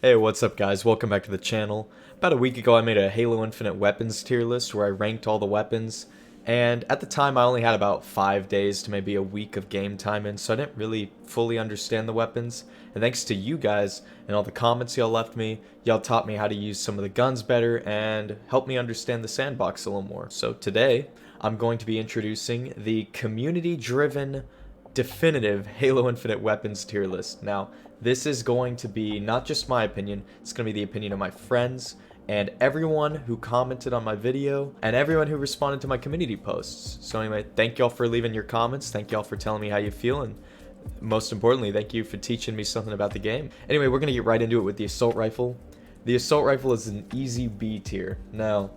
Hey, what's up guys? Welcome back to the channel. About a week ago I made a Halo Infinite weapons tier list where I ranked all the weapons, and at the time I only had about 5 days to maybe a week of game time in, so I didn't really fully understand the weapons, and thanks to you guys and all the comments y'all left me, y'all taught me how to use some of the guns better and helped me understand the sandbox a little more. So today I'm going to be introducing the community-driven definitive Halo Infinite weapons tier list. Now, this is going to be not just my opinion, it's going to be the opinion of my friends and everyone who commented on my video and everyone who responded to my community posts. So anyway, thank y'all for leaving your comments, thank y'all for telling me how you feel, and most importantly, thank you for teaching me something about the game. Anyway, we're going to get right into it with the Assault Rifle. The Assault Rifle is an easy B tier. Now,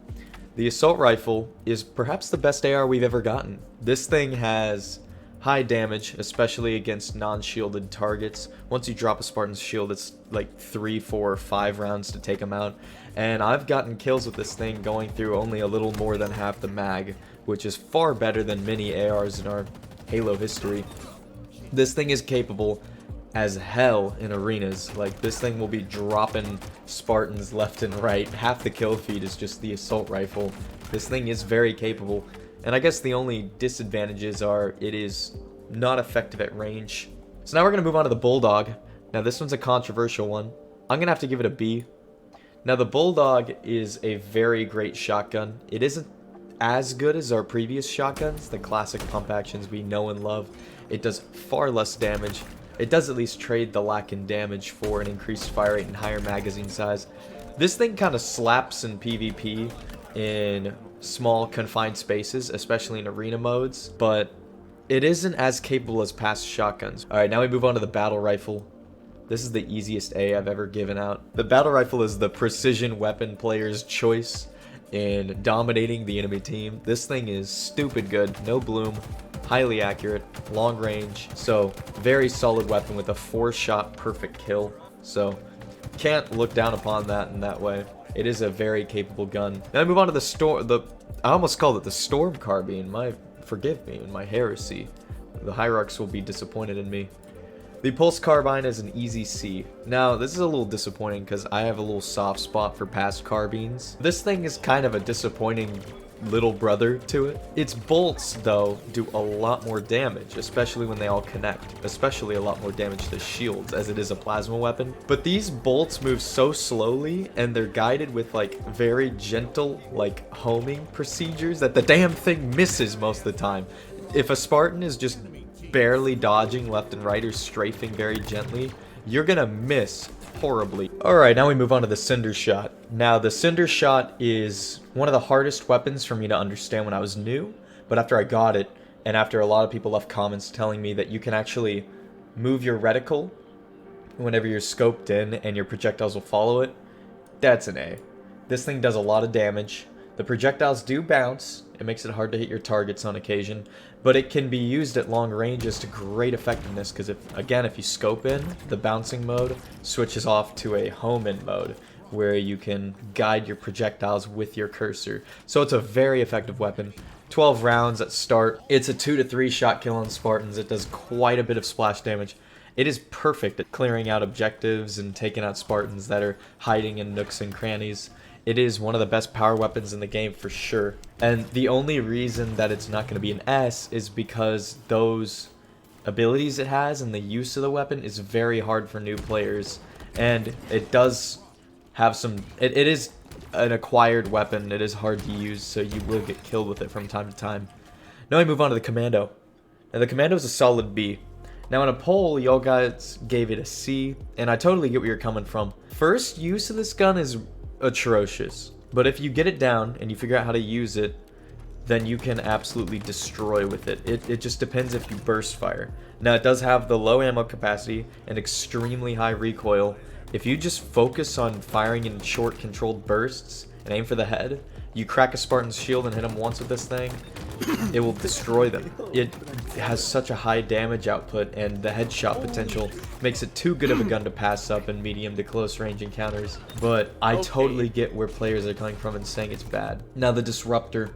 the Assault Rifle is perhaps the best AR we've ever gotten. This thing has high damage, especially against non-shielded targets. Once you drop a Spartan's shield, it's like 3, 4, 5 rounds to take them out. And I've gotten kills with this thing going through only a little more than half the mag, which is far better than many ARs in our Halo history. This thing is capable as hell in arenas. Like, this thing will be dropping Spartans left and right. Half the kill feed is just the Assault Rifle. This thing is very capable. And I guess the only disadvantages are it is not effective at range. So now we're going to move on to the Bulldog. Now this one's a controversial one. I'm going to have to give it a B. Now the Bulldog is a very great shotgun. It isn't as good as our previous shotguns, the classic pump actions we know and love. It does far less damage. It does at least trade the lack in damage for an increased fire rate and higher magazine size. This thing kind of slaps in PvP in small confined spaces, especially in arena modes, but it isn't as capable as past shotguns. Alright, now we move on to the Battle Rifle. This is the easiest A I've ever given out. The Battle Rifle is the precision weapon player's choice in dominating the enemy team. This thing is stupid good, no bloom, highly accurate, long range, so very solid weapon with a 4-shot perfect kill. So can't look down upon that in that way. It is a very capable gun. Now I move on to I almost called it the Storm Carbine. Forgive me, in my heresy. The Hierarchs will be disappointed in me. The Pulse Carbine is an easy C. Now, this is a little disappointing because I have a little soft spot for past carbines. This thing is kind of a disappointing little brother to it. Its bolts, though, do a lot more damage, especially when they all connect. Especially a lot more damage to shields, as it is a plasma weapon. But these bolts move so slowly, and they're guided with, like, very gentle, like, homing procedures that the damn thing misses most of the time. If a Spartan is just barely dodging left and right or strafing very gently, you're gonna miss horribly. Alright, now we move on to the Cinder Shot. Now, the Cinder Shot is one of the hardest weapons for me to understand when I was new, but after I got it, and after a lot of people left comments telling me that you can actually move your reticle whenever you're scoped in and your projectiles will follow it, that's an A. This thing does a lot of damage. The projectiles do bounce. It makes it hard to hit your targets on occasion, but it can be used at long ranges to great effectiveness because if you scope in, the bouncing mode switches off to a home in mode where you can guide your projectiles with your cursor. So it's a very effective weapon. 12 rounds at start. It's a 2 to 3 shot kill on Spartans. It does quite a bit of splash damage. It is perfect at clearing out objectives and taking out Spartans that are hiding in nooks and crannies. It is one of the best power weapons in the game for sure. And the only reason that it's not going to be an S is because those abilities it has and the use of the weapon is very hard for new players. And it does have some... It is an acquired weapon. It is hard to use, so you will get killed with it from time to time. Now we move on to the Commando. Now the Commando is a solid B. Now in a poll, y'all guys gave it a C, and I totally get where you're coming from. First use of this gun is atrocious, but if you get it down and you figure out how to use it, then you can absolutely destroy with it. It just depends if you burst fire. Now it does have the low ammo capacity and extremely high recoil. If you just focus on firing in short controlled bursts and aim for the head, you crack a Spartan's shield and hit him once with this thing, it will destroy them. It has such a high damage output, and the headshot potential makes it too good of a gun to pass up in medium to close range encounters. But I totally get where players are coming from and saying it's bad. Now the Disruptor,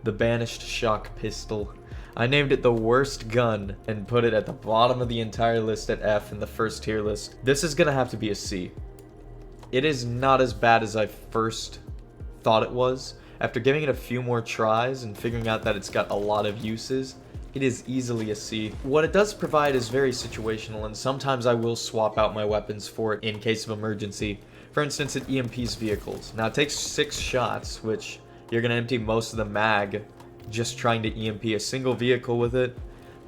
the banished shock pistol. I named it the worst gun and put it at the bottom of the entire list at F in the first tier list. This is gonna have to be a C. It is not as bad as I first thought it was. After giving it a few more tries and figuring out that it's got a lot of uses, it is easily a C. What it does provide is very situational, and sometimes I will swap out my weapons for it in case of emergency. For instance, it EMPs vehicles. Now it takes 6 shots, which you're going to empty most of the mag just trying to EMP a single vehicle with it,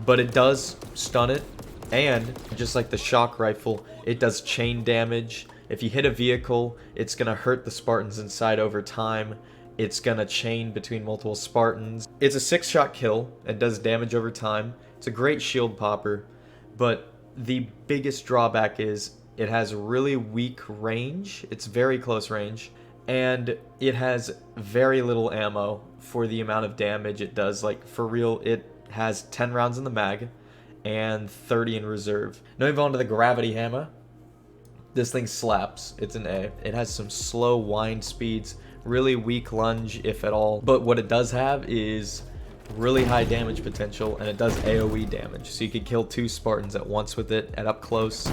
but it does stun it, and just like the shock rifle, it does chain damage. If you hit a vehicle, it's going to hurt the Spartans inside over time. It's going to chain between multiple Spartans. It's a 6-shot kill. It does damage over time. It's a great shield popper, but the biggest drawback is it has really weak range. It's very close range, and it has very little ammo for the amount of damage it does. Like, for real, it has 10 rounds in the mag and 30 in reserve. Now we move on to the gravity hammer. This thing slaps. It's an A. It has some slow wind speeds, really weak lunge, if at all. But what it does have is really high damage potential, and it does AoE damage. So you could kill 2 Spartans at once with it at up close.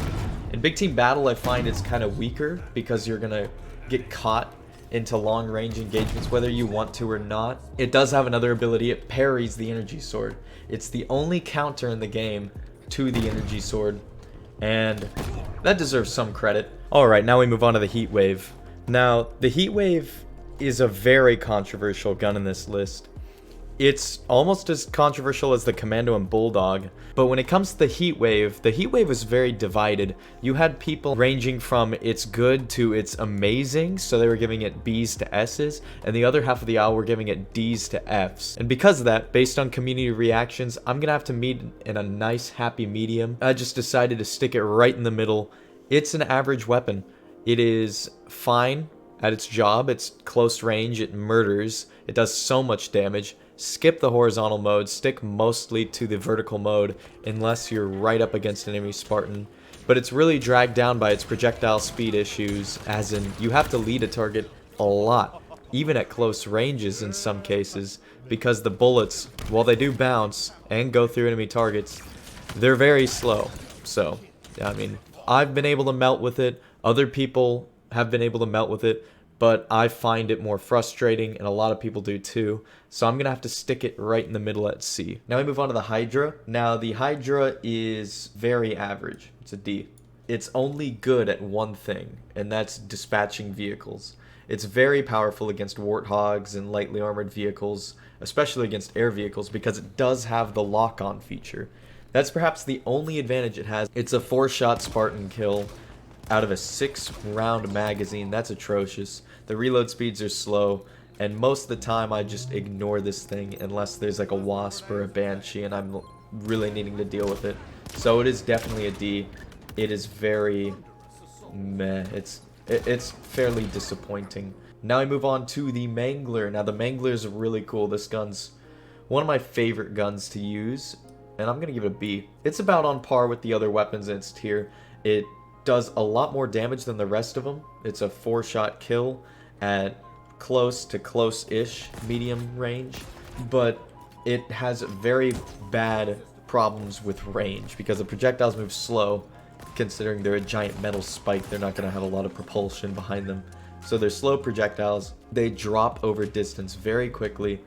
In big team battle, I find it's kind of weaker because you're going to get caught into long range engagements whether you want to or not. It does have another ability. It parries the energy sword. It's the only counter in the game to the energy sword, and that deserves some credit. Alright, now we move on to the Heatwave. Now, the Heatwave is a very controversial gun in this list. It's almost as controversial as the Commando and Bulldog, but when it comes to the Heatwave is very divided. You had people ranging from it's good to it's amazing, so they were giving it B's to S's, and the other half of the aisle were giving it D's to F's. And because of that, based on community reactions, I'm gonna have to meet in a nice happy medium. I just decided to stick it right in the middle. It's an average weapon. It is fine at its job. It's close range, it murders, it does so much damage. Skip the horizontal mode, stick mostly to the vertical mode unless you're right up against an enemy Spartan. But it's really dragged down by its projectile speed issues, as in you have to lead a target a lot, even at close ranges in some cases, because the bullets, while they do bounce and go through enemy targets, they're very slow. So, I mean, I've been able to melt with it, other people have been able to melt with it, but I find it more frustrating, and a lot of people do too. So I'm going to have to stick it right in the middle at C. Now we move on to the Hydra. Now the Hydra is very average. It's a D. It's only good at one thing, and that's dispatching vehicles. It's very powerful against warthogs and lightly armored vehicles, especially against air vehicles, because it does have the lock-on feature. That's perhaps the only advantage it has. It's a 4-shot Spartan kill out of a 6-round magazine. That's atrocious. The reload speeds are slow, and most of the time I just ignore this thing unless there's like a Wasp or a Banshee and I'm really needing to deal with it. So it is definitely a D. It is very meh. It's fairly disappointing. Now I move on to the Mangler. Now the Mangler is really cool. This gun's one of my favorite guns to use, and I'm going to give it a B. It's about on par with the other weapons in its tier. It does a lot more damage than the rest of them. It's a 4-shot kill at close to close-ish medium range, but it has very bad problems with range because the projectiles move slow. Considering they're a giant metal spike, they're not going to have a lot of propulsion behind them. So they're slow projectiles. They drop over distance very quickly,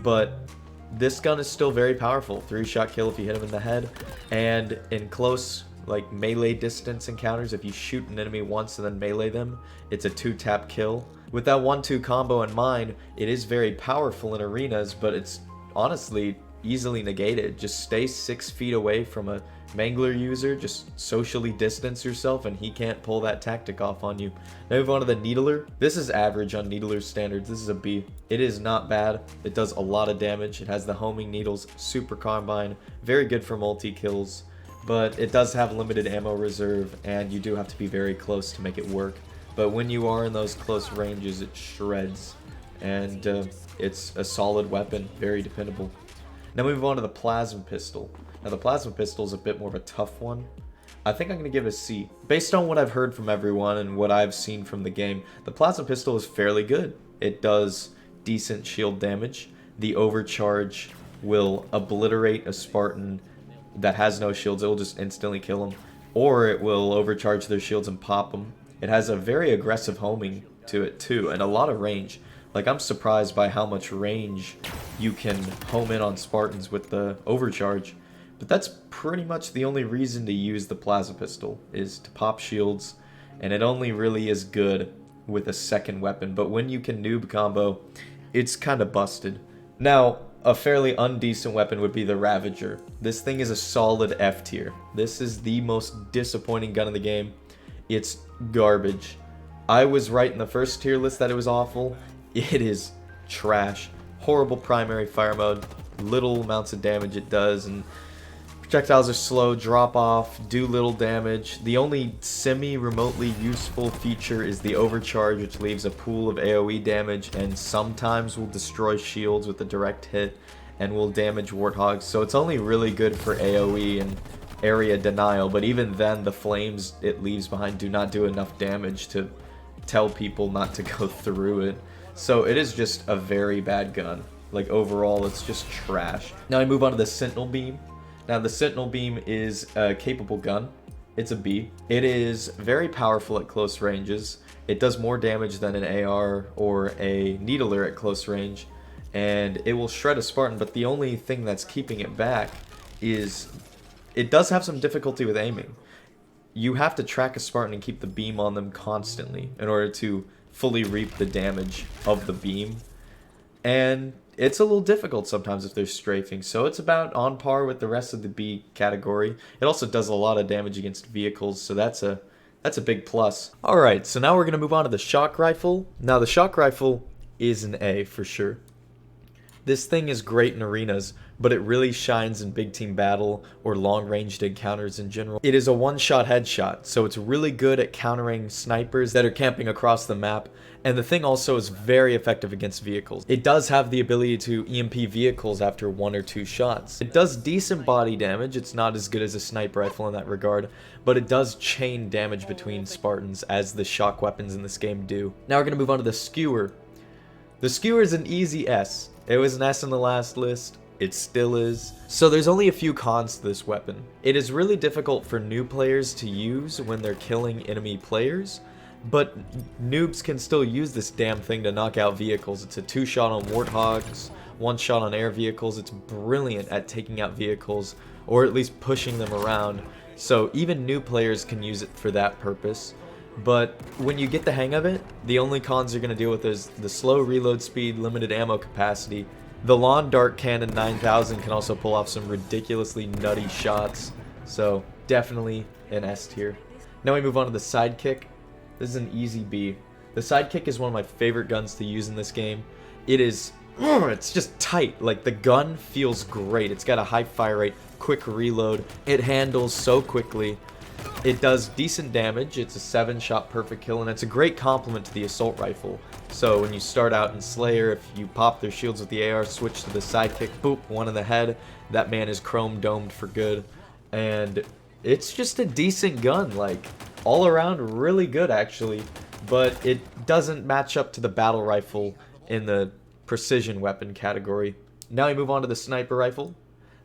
but this gun is still very powerful. 3-shot kill if you hit him in the head, and in close like melee distance encounters, if you shoot an enemy once and then melee them, it's a 2-tap kill. With that 1-2 combo in mind, it is very powerful in arenas, but it's honestly easily negated. Just stay 6 feet away from a Mangler user, just socially distance yourself, and he can't pull that tactic off on you. Now move on to the Needler. This is average on Needler standards. This is a B. It is not bad. It does a lot of damage. It has the homing needles, super Carbine, very good for multi-kills. But it does have limited ammo reserve, and you do have to be very close to make it work. But when you are in those close ranges, it shreds, and it's a solid weapon, very dependable. Now we move on to the Plasma Pistol. Now the Plasma Pistol is a bit more of a tough one. I think I'm going to give it a C. Based on what I've heard from everyone and what I've seen from the game, the Plasma Pistol is fairly good. It does decent shield damage. The overcharge will obliterate a Spartan that has no shields. It will just instantly kill them, or it will overcharge their shields and pop them. It has a very aggressive homing to it too, and a lot of range. Like, I'm surprised by how much range you can home in on Spartans with the overcharge. But that's pretty much the only reason to use the plasma pistol, is to pop shields, and it only really is good with a second weapon. But when you can noob combo, it's kind of busted. Now, a fairly undecent weapon would be the Ravager. This thing is a solid F tier. This is the most disappointing gun in the game. It's garbage. I was right in the first tier list that it was awful. It is trash. Horrible primary fire mode. Little amounts of damage it does, and projectiles are slow, drop off, do little damage. The only semi-remotely useful feature is the overcharge, which leaves a pool of AoE damage and sometimes will destroy shields with a direct hit and will damage warthogs. So it's only really good for AoE and area denial, but even then the flames it leaves behind do not do enough damage to tell people not to go through it. So it is just a very bad gun. Like, overall, it's just trash. Now I move on to the Sentinel Beam. Now the Sentinel Beam is a capable gun. It's a B. It is very powerful at close ranges. It does more damage than an AR or a Needler at close range, and it will shred a Spartan, but the only thing that's keeping it back is it does have some difficulty with aiming. You have to track a Spartan and keep the beam on them constantly in order to fully reap the damage of the beam, and it's a little difficult sometimes if they're strafing, so it's about on par with the rest of the B category. It also does a lot of damage against vehicles, so that's a big plus. Alright, so now we're going to move on to the Shock Rifle. Now the Shock Rifle is an A for sure. This thing is great in arenas, but it really shines in big team battle or long-ranged encounters in general. It is a one-shot headshot, so it's really good at countering snipers that are camping across the map, and the thing also is very effective against vehicles. It does have the ability to EMP vehicles after 1 or 2 shots. It does decent body damage. It's not as good as a sniper rifle in that regard, but it does chain damage between Spartans as the shock weapons in this game do. Now we're going to move on to the Skewer. The Skewer is an easy S. It was an S in the last list. It still is. So there's only a few cons to this weapon. It is really difficult for new players to use when they're killing enemy players, but noobs can still use this damn thing to knock out vehicles. It's a 2-shot on warthogs, 1 shot on air vehicles. It's brilliant at taking out vehicles, or at least pushing them around. So even new players can use it for that purpose. But when you get the hang of it, the only cons you're going to deal with is the slow reload speed, limited ammo capacity. The Lawn Dart Cannon 9000 can also pull off some ridiculously nutty shots, so definitely an S tier. Now we move on to the Sidekick. This is an easy B. The Sidekick is one of my favorite guns to use in this game. It is, it's just tight. Like, the gun feels great. It's got a high fire rate, quick reload. It handles so quickly. It does decent damage. It's a 7-shot perfect kill, and it's a great complement to the assault rifle. So when you start out in Slayer, if you pop their shields with the AR, switch to the Sidekick, boop, 1 in the head, that man is chrome domed for good. And it's just a decent gun, like, all around really good actually, but it doesn't match up to the battle rifle in the precision weapon category. Now we move on to the sniper rifle.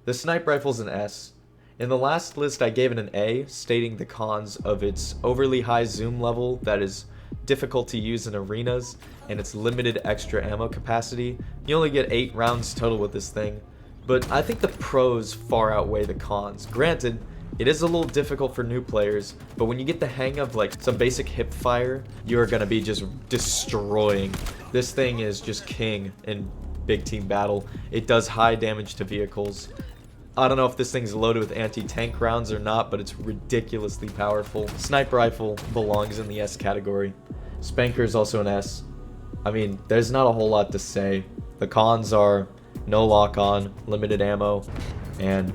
The sniper rifle's an S. In the last list I gave it an A, stating the cons of its overly high zoom level that is difficult to use in arenas, and its limited extra ammo capacity. You only get 8 rounds total with this thing, but I think the pros far outweigh the cons. Granted, it is a little difficult for new players, but when you get the hang of like some basic hip fire, you're gonna be just destroying. This thing is just king in big team battle. It does high damage to vehicles. I don't know if this thing's loaded with anti-tank rounds or not, but it's ridiculously powerful. Sniper rifle belongs in the S category. Spanker is also an S. I mean, there's not a whole lot to say. The cons are no lock-on, limited ammo, and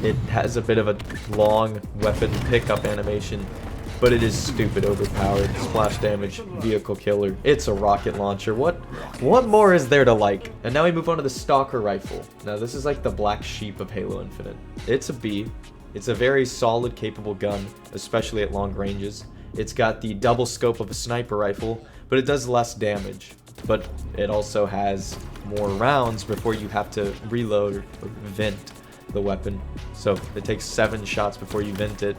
it has a bit of a long weapon pickup animation, but it is stupid overpowered. Splash damage, vehicle killer. It's a rocket launcher. What more is there to like? And now we move on to the Stalker Rifle. Now this is like the black sheep of Halo Infinite. It's a B. It's a very solid, capable gun, especially at long ranges. It's got the double scope of a sniper rifle, but it does less damage. But it also has more rounds before you have to reload or vent the weapon. So it takes 7 shots before you vent it,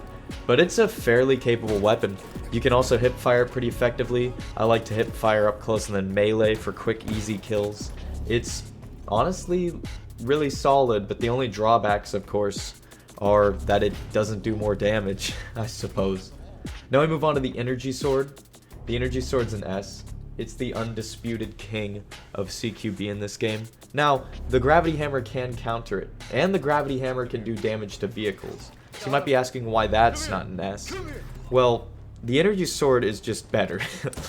but it's a fairly capable weapon. You can also hip fire pretty effectively. I like to hip fire up close and then melee for quick, easy kills. It's honestly really solid, but the only drawbacks, of course, are that it doesn't do more damage, I suppose. Now we move on to the energy sword. The energy sword's an S. It's the undisputed king of CQB in this game. Now, the gravity hammer can counter it, and the gravity hammer can do damage to vehicles. So you might be asking why that's not an S. Well, the energy sword is just better.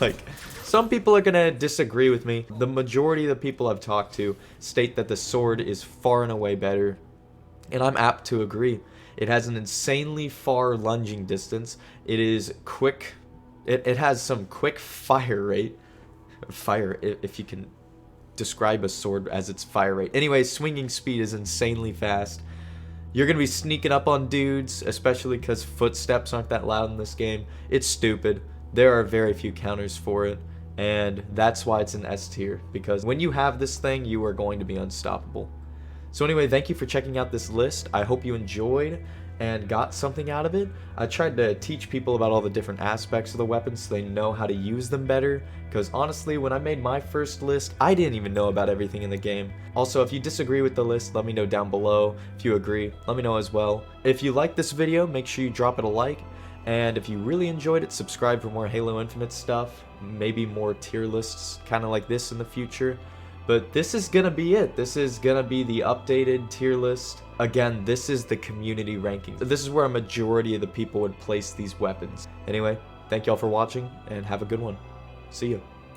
Like, some people are gonna disagree with me. The majority of the people I've talked to state that the sword is far and away better, and I'm apt to agree. It has an insanely far lunging distance. It is quick. It has some quick fire rate. Fire, if you can describe a sword as its fire rate. Anyway, swinging speed is insanely fast. You're going to be sneaking up on dudes, especially because footsteps aren't that loud in this game. It's stupid. There are very few counters for it, and that's why it's an S tier, because when you have this thing, you are going to be unstoppable. So anyway, thank you for checking out this list. I hope you enjoyed and got something out of it. I tried to teach people about all the different aspects of the weapons so they know how to use them better, because honestly, when I made my first list, I didn't even know about everything in the game. Also, if you disagree with the list, let me know down below. If you agree, let me know as well. If you liked this video, make sure you drop it a like, and if you really enjoyed it, subscribe for more Halo Infinite stuff, maybe more tier lists kind of like this in the future. But this is gonna be it. This is gonna be the updated tier list. Again, this is the community rankings. This is where a majority of the people would place these weapons. Anyway, thank y'all for watching, and have a good one. See ya.